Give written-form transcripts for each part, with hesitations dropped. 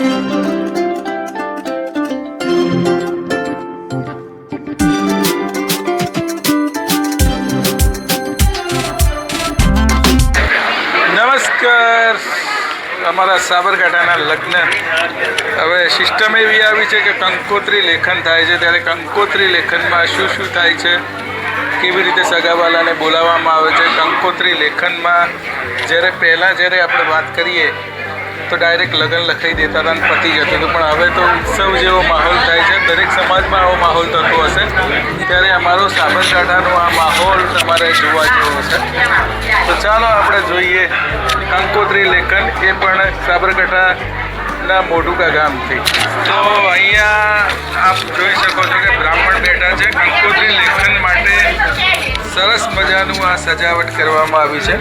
નમસ્કાર. અમારા સાબરકાંઠાના લગ્ન હવે સિસ્ટમ એવી આવી છે કે કંકોત્રી લેખન થાય છે. ત્યારે કંકોત્રી લેખનમાં શું શું થાય છે, કેવી રીતે સગાવાલાને બોલાવવામાં આવે છે. કંકોત્રી લેખનમાં જ્યારે આપણે વાત કરીએ તો ડાયરેક્ટ લગ્ન લખાઈ દેતા હતા અને પતી જતું હતું, પણ હવે તો ઉત્સવ જેવો માહોલ થાય છે. દરેક સમાજમાં આવો માહોલ થતો હશે. ત્યારે અમારો સાબરકાંઠાનો આ માહોલ તમારે જોવા જેવો છે. તો ચાલો આપણે જોઈએ કંકોત્રી લેખન, એ પણ સાબરકાંઠાના મોઢુકા ગામથી. તો અહીંયા આપ જોઈ શકો છો કે બ્રાહ્મણ બેઠા છે. કંકોત્રી લેખન માટે સરસ મજાનું આ સજાવટ કરવામાં આવી છે.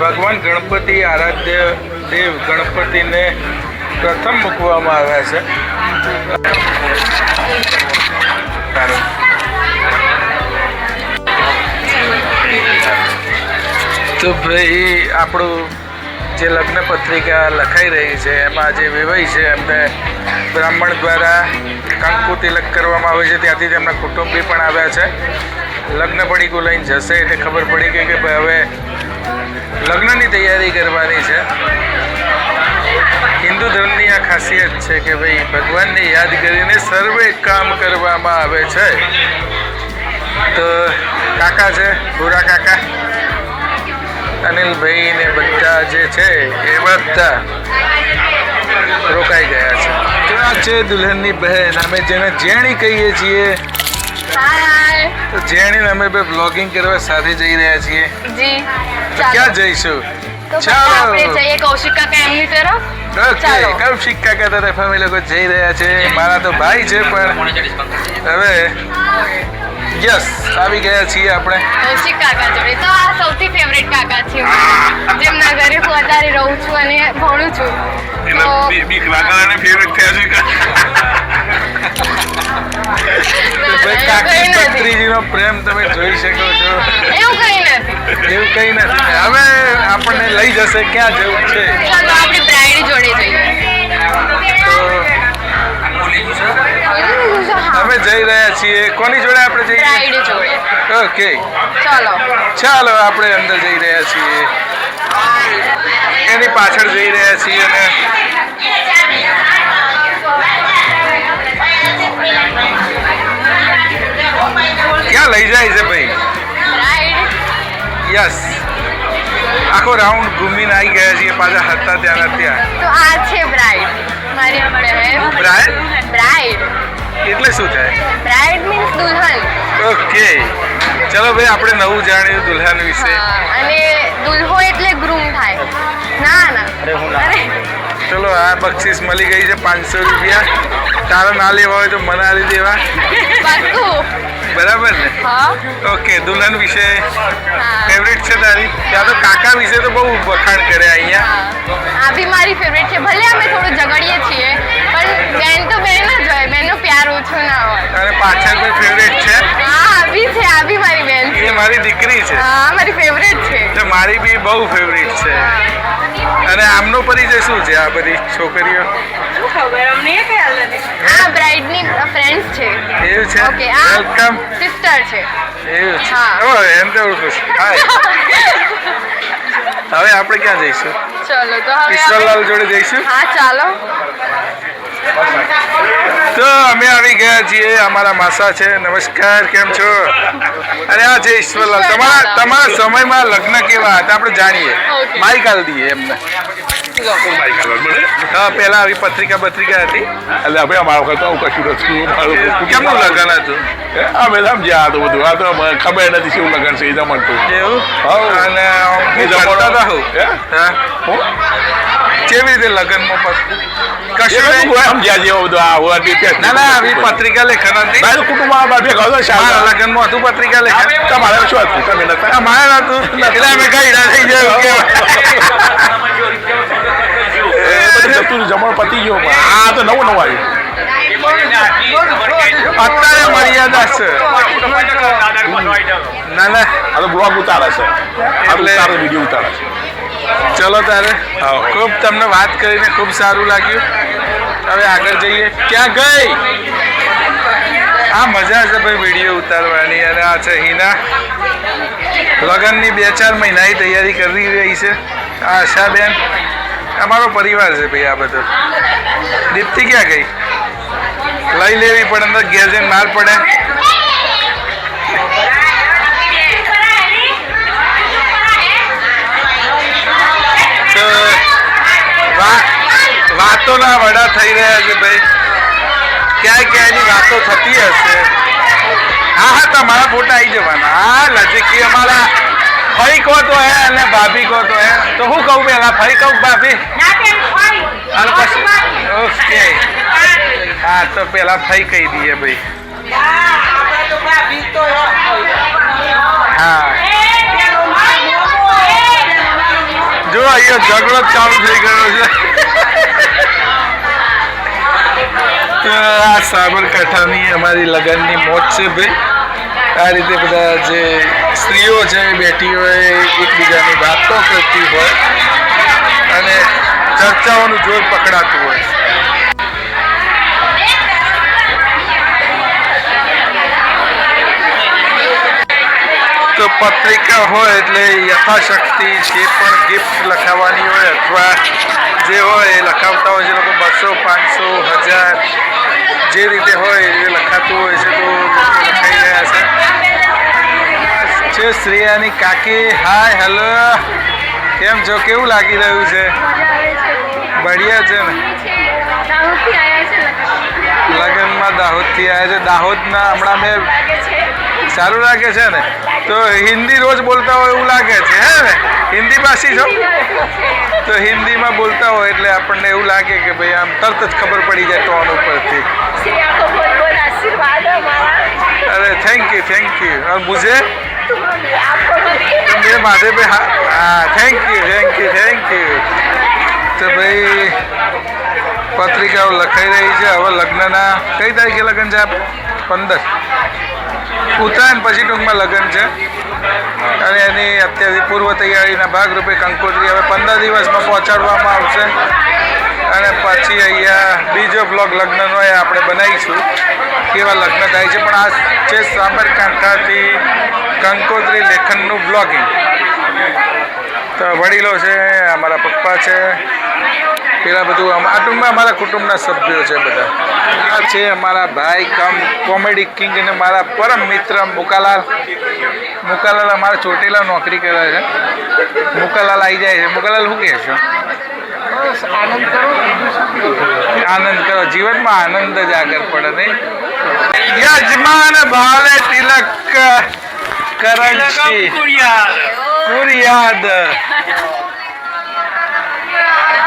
ભગવાન ગણપતિ, આરાધ્ય દેવ ગણપતિને પ્રથમ મૂકવામાં આવ્યા છે. તો ભાઈ આપણું જે લગ્ન પત્રિકા લખાઈ રહી છે એમાં જે વેવાઈ છે એમને બ્રાહ્મણ દ્વારા કંકુ તિલક કરવામાં આવે છે. ત્યાંથી તેમના કુટુંબી પણ આવ્યા છે. લગ્ન પડીકું લઈને જશે એટલે ખબર પડી ગઈ કે ભાઈ હવે લગ્નની તૈયારી કરવાની છે. હિન્દુ ધર્મની આ ખાસિયત છે કે ભાઈ ભગવાનને યાદ કરીને સર્વે કામ કરવામાં આવે છે. તો કાકા છે, ભૂરા કાકા, અનિલભાઈ ને બધા જે છે એ બધા રોકાઈ ગયા છે. તો આ છે દુલ્હનની બહેન, અમે જેને જેણી કહીએ છીએ. તો જેણીને અમે બે બ્લોગિંગ કરવા સાથે જઈ રહ્યા છીએ. તો ક્યાં જઈશું? ચાલો કૌશિક કાકા એમની તરફ. ઓકે, કૌશિક કાકા તરફ અમે લોકો જઈ રહ્યા છે. મારા તો ભાઈ છે, પણ હવે યસ આવી ગયા છીએ આપણે કૌશિક કાકા જોડે. તો આ સૌથી ફેવરેટ કાકા છે, જેમના ઘરે હું અત્યારે રહું છું અને ભણું છું. કાકીનો પ્રેમ તમે જોઈ શકો છો. એવું કઈ નથી. હવે આપણને લઈ જશે, ક્યાં જવું છે. ચાલો આપણે બ્રાઇડ જોડે જઈએ. અમે જઈ રહ્યા છીએ. કોની જોડે આપણે જઈએ? બ્રાઇડ જોડે. ઓકે, ચાલો આપણે અંદર જઈ રહ્યા છીએ. એની પાછળ જઈ રહ્યા છીએ અને ક્યાં લઈ જાય છે ભાઈ? યસ, આખો રાઉન્ડ ઘૂમીને આવી ગયા છીએ પાછા હતા ત્યાં ત્યાં. તો આ છે બ્રાઇડ, મારી બહેન. બ્રાઇડ એટલે શું થાય? બ્રાઇડ મીન્સ દુલ્હન. ઓકે, ચલો ભાઈ, આપણે નવું જાણ્યું દુલ્હન વિશે. અને દુલ્હો એટલે ગ્રૂમ થાય. ના ચલો, આ બક્ષિસ મળી ગઈ છે 500 રૂપિયા. તારા ના લેવા હોય તો મને આલી દેવા. પાક્કું. બરાબર ને? ઓકે, દુલ્હન વિશે ફેવરેટ છે તારી? ત્યાં તો કાકા વિશે તો બહુ વખાણ કરે અહીંયા. આ બી મારી ફેવરેટ છે. ભલે અમે થોડું ઝઘડીએ છીએ, પણ બેન તો બેન જ હોય, બેનનો પ્યાર ઓછો ના હોય. અને પાછળ કોઈ ફેવરેટ છે? હા, આ બી મારી બેન છે. એ મારી દીકરી છે. હા, મારી ફેવરેટ છે. તો મારી બી બહુ ફેવરેટ છે. અને આમનો પરિચય શું છે? આ બધી છોકરીઓ આ બ્રાઇડની ફ્રેન્ડ્સ છે. એવું છે? Okay, welcome. સિસ્ટર છે. એવું છે? હા. ઓ, એમ તો ઓળખું છું. હાય. હવે આપણે ક્યાં જઈશું? ચલો તો હવે ઈશ્વરલાલ જોડે જઈશું. હા, ચાલો. તો અમે આવી ગયા છીએ. અમારા માસા છે. નમસ્કાર, કેમ છો? અરે આ છે ઈશ્વરલાલ. તમારા સમયમાં લગ્ન કેવા હતા આપણે જાણીએ. માઇક આલ દઈએ એમને. હા, પહેલા આવી પત્રિકા હતી. એટલે આપણે અમારા વખત આવું કશું નથી. કેમનું લગ્ન હતું? અમે સમજ્યા હતું બધું. આ તો ખબર નથી શું લગ્ન છે એ જમણતું. એવું? અને એ જમણતા કેવી રીતે લગ્નમાં કશું સમજ્યા જેવો બધું ના આવી પત્રિકા લેખન હતી. કુટુંબમાં ભેગા લગ્નમાં હતું પત્રિકા લેખન. તમારે શું હતું? તમે નતા? અમારે હતું એટલે અમે ગઈડા થઈ જાય. જમણ પતી ગયો. આ તો નવું આવ્યું. અત્યારે મર્યાદા છે. ના આ તો બ્લોગ ઉતારે છે. એટલે વિડીયો ઉતારે છે. ચલો તારે ખૂબ તમને વાત કરીને ખૂબ સારું લાગ્યું. હવે આગળ જઈએ. ક્યાં ગઈ? આ મજા છે ભાઈ વિડીયો ઉતારવાની. અને આ છે હિના, લગ્નની 2-4 મહિનાની તૈયારી કરી રહી છે. આ આશાબેન, અમારો પરિવાર છે ભાઈ આ બધો. દીપ્તિ ક્યાં ગઈ? લઈ લેવી પડે, અંદર ઘેર જઈને માર પડે. તો વાતોના વડા થઈ રહ્યા છે ભાઈ. ક્યાંય ક્યાંયની વાતો થતી હશે. હા હા, તમારા ફોટા આવી જવાના. હા, નજીકી અમારા ફઈ કહો તો હે અને ભાભી કહો તો હે. તો હું કહું પેલા, ફઈ કહું ભાભી? અને પછી ઓકે. હા, તો પેલા ફઈ કહી દઈએ ભાઈ. હા, જો અહીંયા ઝઘડો ચાલુ થઈ ગયો છે. આ સાબરકાંઠાની અમારી લગ્નની મોજ છે ભાઈ. આ રીતે બધા જે સ્ત્રીઓ છે બેઠી હોય, એકબીજાની વાતો કરતી હોય અને ચર્ચાઓનું જોર પકડાતું હોય. તો પત્રિકા હોય એટલે યથાશક્તિ જે પણ ગિફ્ટ લખાવવાની હોય અથવા જે હોય એ લખાવતા હોય છે લોકો. 200, 500, 1000 જે રીતે હોય એ લખાતું હોય છે. તો લખાઈ રહ્યા છે. શ્રેયાની કાકી, હાય, હેલો, કેમ છો? કેવું લાગી રહ્યું છે? બઢિયા છે ને? લગ્નમાં દાહોદથી આવ્યા છે. દાહોદના હમણાં મેં સારું લાગે છે ને? તો હિન્દી રોજ બોલતા હોય એવું લાગે છે હે ને? હિન્દી ભાષી છો તો હિન્દીમાં બોલતા હોય એટલે આપણને એવું લાગે કે ભાઈ આમ તરત જ ખબર પડી જાય ટોન ઉપરથી. અરે થેન્ક યુ और मुझे मेरे माथे पे हाँ थैंक यू. તો ભાઈ પત્રિકાઓ લખાઈ રહી છે. હવે લગ્નના કઈ તારીખે લગ્ન છે? 15 ઉત્તરાયણ પછી ટૂંકમાં લગ્ન છે. અને એની અત્યારથી પૂર્વ તૈયારીના ભાગરૂપે કંકોત્રી હવે 15 દિવસમાં પહોંચાડવામાં આવશે. અને પછી અહીંયા બીજો બ્લોગ લગ્નનો એ આપણે બનાવીશું કેવા લગ્ન થાય છે. પણ આ છે સાબરકાંઠાથી કંકોત્રી લેખનનું બ્લોગિંગ. તો વડીલો છે, અમારા પપ્પા છે, પેલા બધું આ ટૂંકમાં અમારા કુટુંબના સભ્યો છે બધા. આ છે અમારા ભાઈ કમ કોમેડી કિંગ અને મારા પરમ મિત્ર મુકાલાલ. મુકાલાલ અમારા ચોટીલા નોકરી કરે છે. મુકાલાલ આવી જાય છે. મુકાલાલ શું કહે છે? આનંદ કરો, જીવનમાં આનંદ જ આગળ પડે નહીં? યજમાન ભાલે તિલક કરણશી કુરિયાદ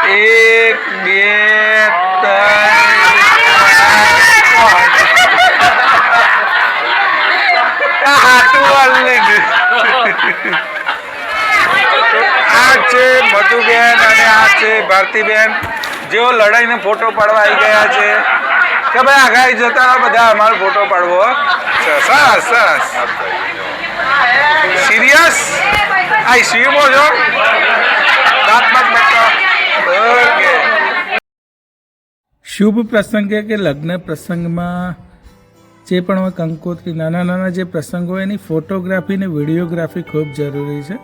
1 2 3 આ છે મધુબેન અને આ છે ભારતીબેન, જેઓ લડાઈને ફોટો પાડવા આવી ગયા છે કે ભાઈ આગાઈ જતા બધા અમારો ફોટો પાડવો. સરસ સરસ. સિરિયસ આઈ સીમો છો વાત બતા. ઓકે. શુભ પ્રસંગે કે લગ્ન પ્રસંગમાં જે પણ હોય કંકોત્રી નાના નાના જે પ્રસંગ હોય એની ફોટોગ્રાફી ને વિડીયોગ્રાફી ખૂબ જરૂરી છે.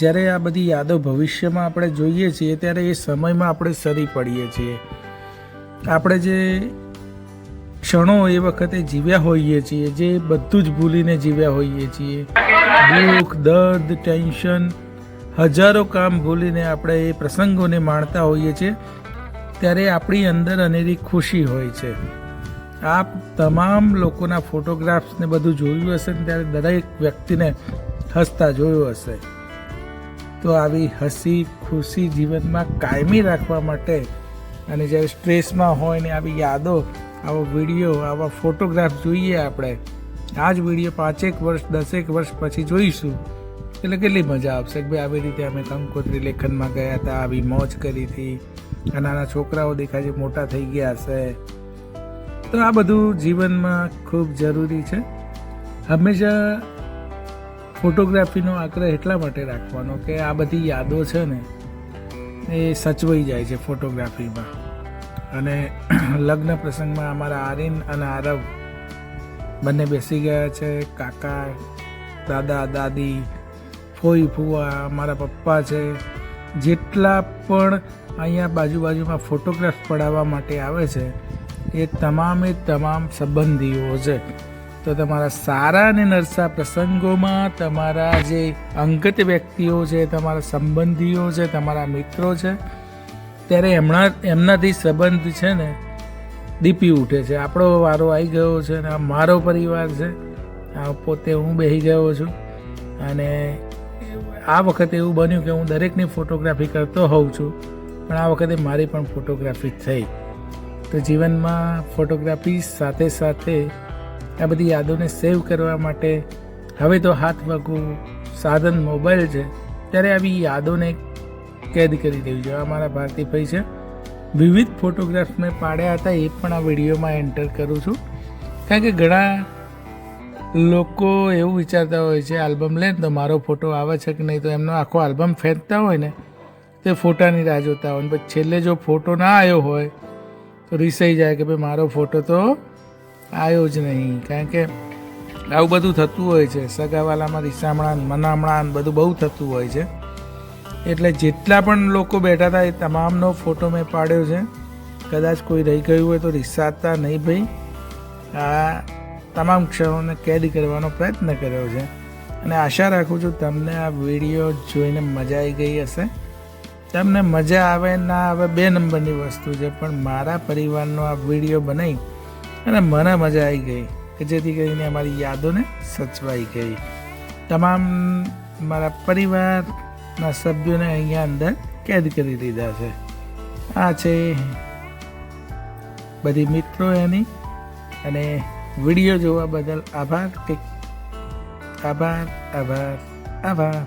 જ્યારે આ બધી યાદો ભવિષ્યમાં આપણે જોઈએ છીએ ત્યારે એ સમયમાં આપણે સરી પડીએ છીએ. આપણે જે ક્ષણો એ વખતે જીવ્યા હોઈએ છીએ, જે બધું જ ભૂલીને જીવ્યા હોઈએ છીએ, દુઃખ, દર્દ, ટેન્શન, હજારો કામ ભૂલીને આપણે એ પ્રસંગોને માણતા હોઈએ છીએ ત્યારે આપણી અંદર અનેરી ખુશી હોય છે. આપ તમામ લોકોના ફોટોગ્રાફ્સને બધું જોયું હશે ને ત્યારે દરેક વ્યક્તિને હસતા જોયું હશે. તો આવી હસી ખુશી જીવનમાં કાયમી રાખવા માટે અને જ્યારે સ્ટ્રેસમાં હોય ને આવી યાદો, આવો વિડીયો, આવા ફોટોગ્રાફ જોઈએ આપણે. આ જ વિડીયો 5 વર્ષ 10 વર્ષ પછી જોઈશું એટલે કેટલી મજા આવશે કે ભાઈ આવી રીતે અમે કંકોત્રી લેખનમાં ગયા હતા, આવી મોજ કરી હતી. નાના છોકરાઓ દેખાય છે મોટા થઈ ગયા હશે. તો આ બધું જીવનમાં ખૂબ જરૂરી છે. હંમેશા ફોટોગ્રાફીનો આગ્રહ એટલા માટે રાખવાનો કે આ બધી યાદો છે ને એ સચવાઈ જાય છે ફોટોગ્રાફીમાં. અને લગ્ન પ્રસંગમાં અમારા આર્યન અને આરવ બંને બેસી ગયા છે. કાકા, દાદા, દાદી, ફોઈ, ફુવા, મારા પપ્પા છે. જેટલા પણ અહીંયા બાજુમાં ફોટોગ્રાફ પડાવવા માટે આવે છે એ તમામે તમામ સંબંધીઓ છે. તો તમારા સારા અને નરસા પ્રસંગોમાં તમારા જે અંગત વ્યક્તિઓ છે, તમારા સંબંધીઓ છે, તમારા મિત્રો છે, ત્યારે એમનાથી સંબંધ છે ને દીપી ઉઠે છે. આપણો વારો આવી ગયો છે અને આ મારો પરિવાર છે. આ પોતે હું બેસી ગયો છું અને આ વખતે એવું બન્યું કે હું દરેકની ફોટોગ્રાફી કરતો હોઉં છું, પણ આ વખતે મારી પણ ફોટોગ્રાફી થઈ. તો જીવનમાં ફોટોગ્રાફી સાથે સાથે આ બધી યાદોને સેવ કરવા માટે હવે તો હાથ વગું સાધન મોબાઈલ છે, ત્યારે આવી યાદોને કેદ કરી દેવી જોઈએ. અમારા ભારતીભાઈ છે, વિવિધ ફોટોગ્રાફ્સ મેં પાડ્યા હતા, એ પણ આ વિડીયોમાં એન્ટર કરું છું. કારણ કે ઘણા લોકો એવું વિચારતા હોય છે આલ્બમ લે ને તો મારો ફોટો આવે છે કે નહીં, તો એમનો આખો આલ્બમ ફેંકતા હોય ને તે ફોટાની રાહ જોતા હોય. પછી છેલ્લે જો ફોટો ના આવ્યો હોય તો રીસાઈ જાય કે ભાઈ મારો ફોટો તો આવ્યો જ નહીં. કારણ કે આવું બધું થતું હોય છે, સગાવાલામાં રીસામણાં મનામણાં બધું બહુ થતું હોય છે. એટલે જેટલા પણ લોકો બેઠા હતા એ તમામનો ફોટો મેં પાડ્યો છે. કદાચ કોઈ રહી ગયું હોય તો રીસાતા નહીં ભાઈ. આ તમામ ક્ષણોને કેદ કરવાનો પ્રયત્ન કર્યો છે અને આશા રાખું છું તમને આ વિડીયો જોઈને મજા આવી ગઈ હશે. તમને મજા આવે ના આવે 2 નંબરની વસ્તુ છે, પણ મારા પરિવારનો આ વિડીયો બનાવી અને મને મજા આવી ગઈ કે જેથી કરીને અમારી યાદોને સચવાઈ ગઈ. તમામ મારા પરિવારના સભ્યોને અહીંયા અંદર કેદ કરી દીધા છે. આ છે બધી મિત્રો એની. અને વિડીયો જોવા બદલ આભાર. આભાર.